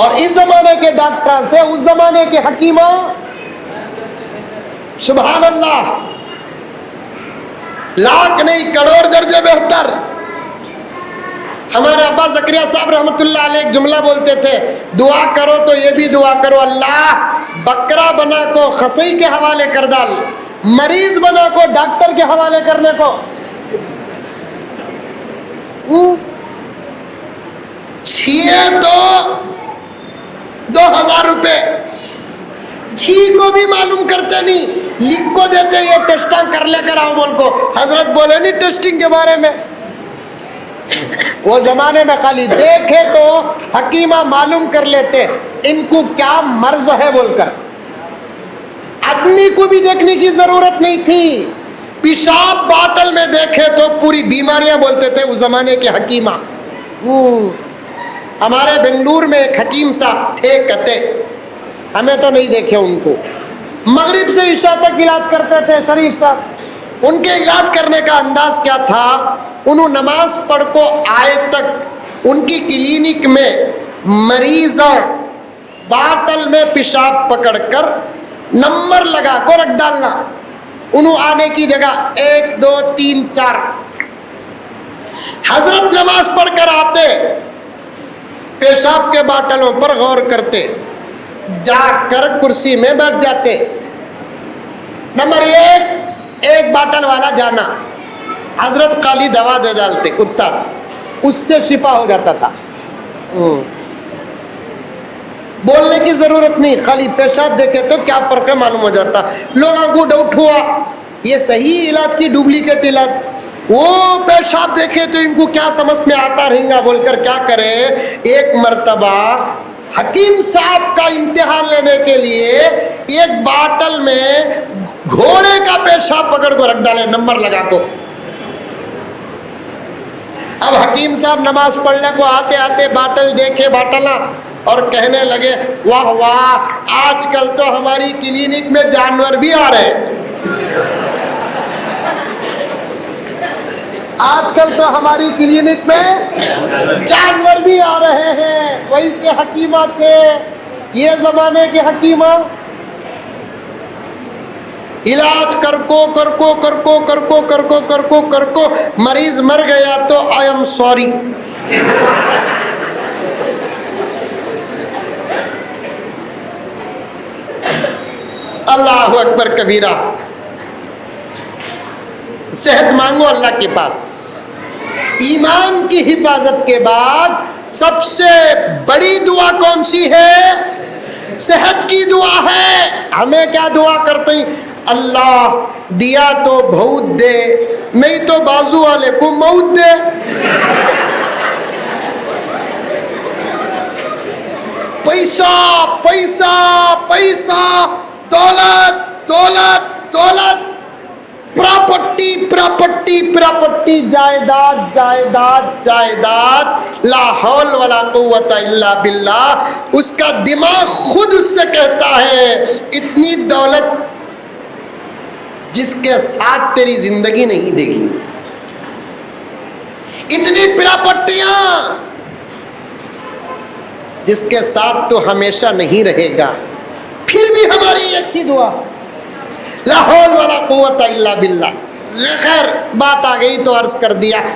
اور اس زمانے کے ڈاکٹر سے اس زمانے کے حکیموں، سبحان اللہ، لاکھ نہیں کروڑ درجے بہتر۔ ہمارے ابا زکریا صاحب رحمۃ اللہ علیہ ایک جملہ بولتے تھے، دعا کرو تو یہ بھی دعا کرو، اللہ بکرا بنا کو خصی کے حوالے کر ڈال، مریض بنا کو ڈاکٹر کے حوالے کرنے کو۔ چھیے تو 2000 روپے، چھی کو بھی معلوم کرتے نہیں، لکھ کو دیتے یہ ٹیسٹاں کر لے کر آؤ بول کو۔ حضرت بولے نہیں ٹیسٹنگ کے بارے میں، وہ زمانے میں خالی دیکھے تو حکیمہ معلوم کر لیتے ان کو کیا مرض ہے بول کر، آدمی کو بھی دیکھنے کی ضرورت نہیں تھی، پیشاب باٹل میں دیکھے تو پوری بیماریاں بولتے تھے اس زمانے کے حکیمہ۔ ہمارے بنگلور میں ایک حکیم صاحب تھے، کہتے ہمیں تو نہیں دیکھے ان کو، مغرب سے عشاء تک علاج کرتے تھے شریف صاحب۔ ان کے علاج کرنے کا انداز کیا تھا، انہوں نماز پڑھ کو آئے تک ان کی کلینک میں مریضاں باٹل میں پیشاب پکڑ کر نمبر لگا کو رکھ ڈالنا، انہوں آنے کی جگہ 1 2 3 4۔ حضرت نماز پڑھ کر آتے، پیشاب کے باٹلوں پر غور کرتے، جا کر کرسی میں بیٹھ جاتے، نمبر 1 ایک باٹل والا جانا، حضرت خالی دوا دے ڈالتے، کتا اس سے شفا ہو جاتا تھا، بولنے کی ضرورت نہیں، خالی پیشاب دیکھے تو کیا فرق ہے معلوم ہو جاتا۔ لوگوں کو ڈاؤٹ ہوا یہ صحیح علاج کی ڈپلیکیٹ علاج، وہ پیشاب دیکھے تو ان کو کیا سمجھ میں آتا رہیں گا بول کر کیا کرے، ایک مرتبہ حکیم صاحب کا امتحان لینے کے لیے ایک باٹل میں گھوڑے کا پیشاب پکڑ کو رکھ ڈالے نمبر لگا کو۔ اب حکیم صاحب نماز پڑھنے کو آتے آتے باٹل دیکھے، باٹلا، اور کہنے لگے واہ واہ، آج کل تو ہماری کلینک میں جانور بھی آ رہے ہیں، آج کل تو ہماری کلینک میں جانور بھی آ رہے ہیں۔ ویسے حکیمہ تھے یہ زمانے کے حکیمہ، علاج کرکو مریض مر گیا تو آئی ایم سوری، اللہ اکبر کبیرہ۔ صحت مانگو اللہ کے پاس۔ ایمان کی حفاظت کے بعد سب سے بڑی دعا کون سی ہے؟ صحت کی دعا ہے۔ ہمیں کیا دعا کرتے ہیں؟ اللہ دیا تو بہت دے، نہیں تو بازو والے کو موت دے۔ پیسہ پیسہ پیسہ، دولت دولت دولت، پراپرٹی پراپرٹی پراپرٹی، جائیداد جائیداد جائیداد، لا حول ولا قوت الا باللہ۔ اس کا دماغ خود اس سے کہتا ہے اتنی دولت جس کے ساتھ تیری زندگی نہیں دے گی، اتنی پراپرٹیاں جس کے ساتھ تو ہمیشہ نہیں رہے گا۔ پھر بھی ہماری ایک ہی دعا، لا حول ولا قوت الا باللہ۔ خیر بات آ گئی تو عرض کر دیا۔